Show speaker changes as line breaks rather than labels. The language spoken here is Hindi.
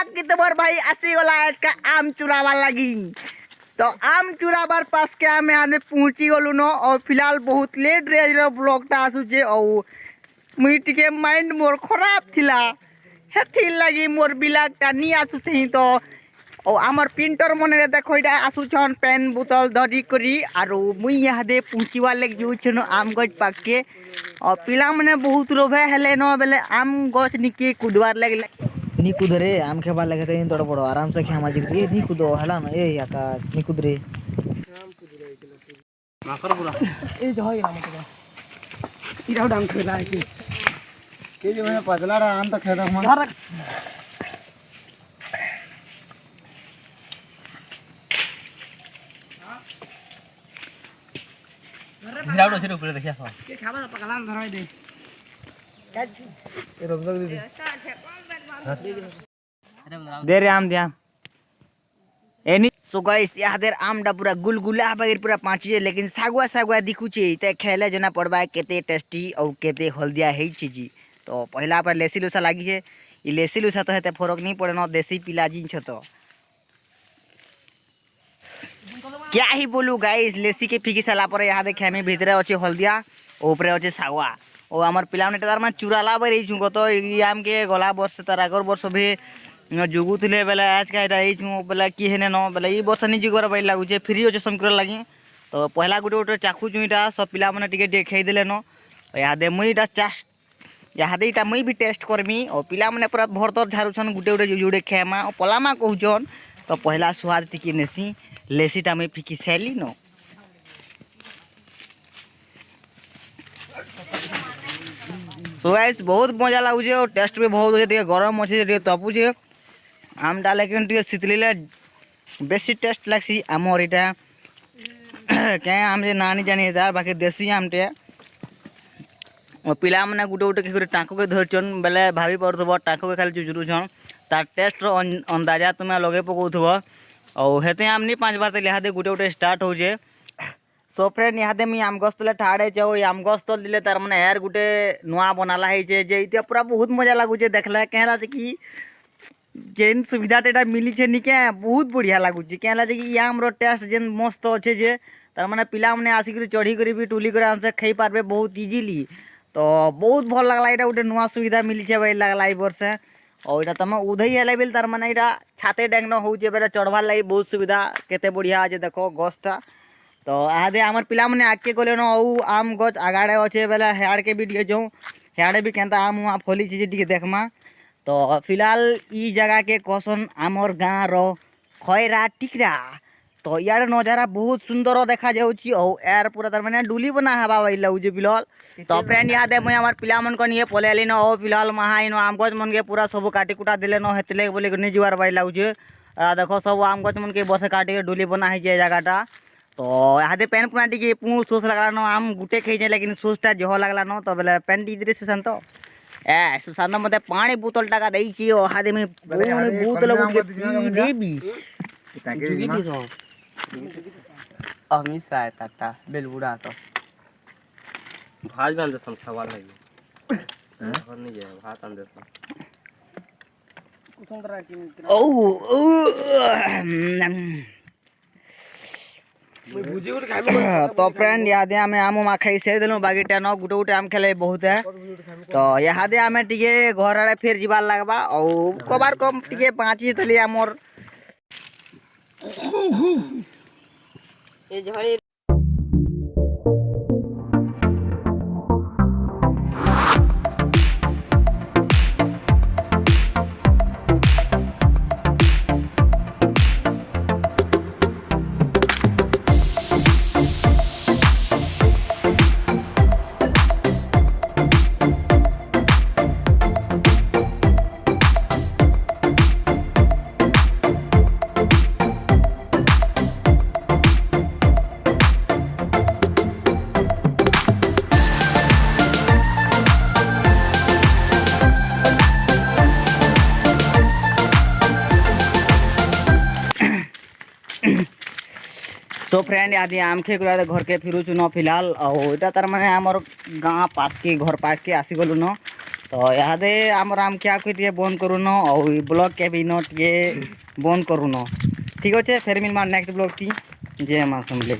कि तुम्हार भाई आसी गला आज का आम चुरावा लगी। तो आम चुराबार पास के आम आने पहुँची गलु न और फिलहाल बहुत लेट रे ब्लॉगटा आसुचे और मुई टिके माइंड मोर खराब थिला हेथि लगी मोर बिलागटा नी आसुथि। तो और आमर प्रिंटर मन देखो इटा आसुछन पेन बोतल धरी करी आरो मुई यहाँ पहुँचवा लगे जाऊन आम गज पाके और पिला मैंने बहुत लोभे हेले न बेले आम गछ निके कूदवार लगे
नी कूद रे आम खेबार लगे तो इन तोड़ बड़ो आराम से खेमा जी ए नी कूदो हला न ए आकाश नी कूद रे आम कूद रे माकर पूरा ए जय ना मत इरा डांग खेला है के जो मैंने पतला रहा आम तो खेदा हम हिराउडो छे ऊपर देखिया के खाबा पकलान धराई दे ए रोक दे दे रे आम दिया एनी
सो गाइस यादेर आमडा पूरा गुलगुला बगैर पूरा पाँची लेकिन सागुआ सागुआ दिखुचे ते खेले जना पड़बा केते टेस्टी और केते हल्दिया है जी। तो पहला पर लेसी लुसा लगी है ये लेसी लुसा तो हेते फरक नहीं पड़े न देसी पिला जिन तो क्या ही बोलू गाइस लेसी के फिकी साला पर यहाँ देखे हमें भीतर अच्छे हल्दिया ऊपर अच्छे सागुआ और आमर पिलाने तार मान चुराला बे छुँ तो आम के गला वर्ष तार आगर वर्ष भी जुगुले बेले आज का बेले किए न बेले ये वर्ष नहीं जुगर बाई लगुचे फ्री अच्छे समकर लगी। तो पहला गोटे गोटे चाखु चुईटा सब पिला मैंने टिके देखे देले न यादे मुईटा चाष यादे इटा मुई भी टेस्ट करमी और पिला मैंने पूरा भरतर झारुछन गुटे गुटे जुड़े खेमा और पलामा कहून। तो पहला स्वाद टिके नेसी लेसीटा मुई फिकी सैली न तो गाइस बहुत मजा लगुचे और टेस्ट भी बहुत अच्छे गरम अच्छे तपुचे आमटा लेकिन शीतलिले बेसी टेस्ट लग्सी आमर इटा क्या आम से नानी जानी बाकी देसी आमटे और पिला मैंने गुटे गुटे के टाँक के धरछन बेले भाभी पड़ुव टाँक के खाली चुचुरुछन तार टेस्ट अंदाजा तुम्हें लगे पकाउथब और हेते आम नहीं 5 बार तो लिहादे गुटे गुटे स्टार्ट होचे। सो फ्रेंड यहाँ मुझे आम गछ तले ठाड़े जाओ आम गछ तल दिले तार मैंने यार गुटे नुआ बनाला है जे इतना पूरा बहुत मजा लगुचे देखला कहला कि जेन सुविधा मिली है निके बहुत बढ़िया लगुचे कहला कि आम टेस्ट जेन मस्त अच्छे जे तार मैंने पिला मैंने आसिक चढ़ी कर भी टुली कर आमसे खाई पार्बे बहुत इजिली। तो बहुत भल लगला यहाँ गोटे नुआ सुविधा मिली है भाई लगला ये वर्ष और यहाँ तुम उधई हेले बिल तार मैंने यहाँ छाते डेंगन होचे बेले चढ़वार लगी बहुत सुविधा केते बढ़िया अच्छे देख गछटा। तो आदे आमर पिला मैंने आगे गले न आम गच आगाड़े अच्छे बेले हेड़ के भी टे जाऊँ हेड़े भी केंता आम वहाँ फली चीज टे देखमा। तो फिलहाल ई जगह के कसन आमर गाँव रो खैरा टिकरा तो यार नजारा बहुत सुंदर देखा जाऊँगी और यार पूरा तार मैंने डुली बना हवा वही लगुचे फिलहाल। तो फ्रेंड याद है मुझे हमार पिला मन को नहीं पले ली न फिलहाल महा इन आम गच मन के पूरा सब काटी कुटा दिले न हेतले बोले नहीं जुआर बाई लगुचे देखो सब आम गच मन के बस काटी के डुली बना है जगहटा। तो यहाँ पेन पुना टी पुँ सोच लगला न आम गुटे खाई लेकिन सोचटा जह लगला न तो बोले पेन टी सुशांत ए सुशांत मत पानी बोतल टाका देची हादे में बोतल देबी
अमित साय ताता बेलबुड़ा तो भाज गान दसम खवा लगी घर नहीं जाए भात आन दसम
तो फ्रेंड याद आम आम खाई से दिलु बाकी न गुटे गुटे आम खेले बहुत है। तो याद आम टे घर आड़े फिर जीवार लगवा और कबार कम टे पाँची तली आमर तो फ्रेंड आदि आम खे घर के फिरुचु न फिलहाल और यहाँ तार मैंने आमर गाँ पास के घर पास के आसी गलु न। तो इहादे आम आम क्या टे बंद करून और ब्लॉग के भी न टे बंद करून ठीक अच्छे फेर मिलमा नेक्स्ट ब्लॉग थी जय माँ समले।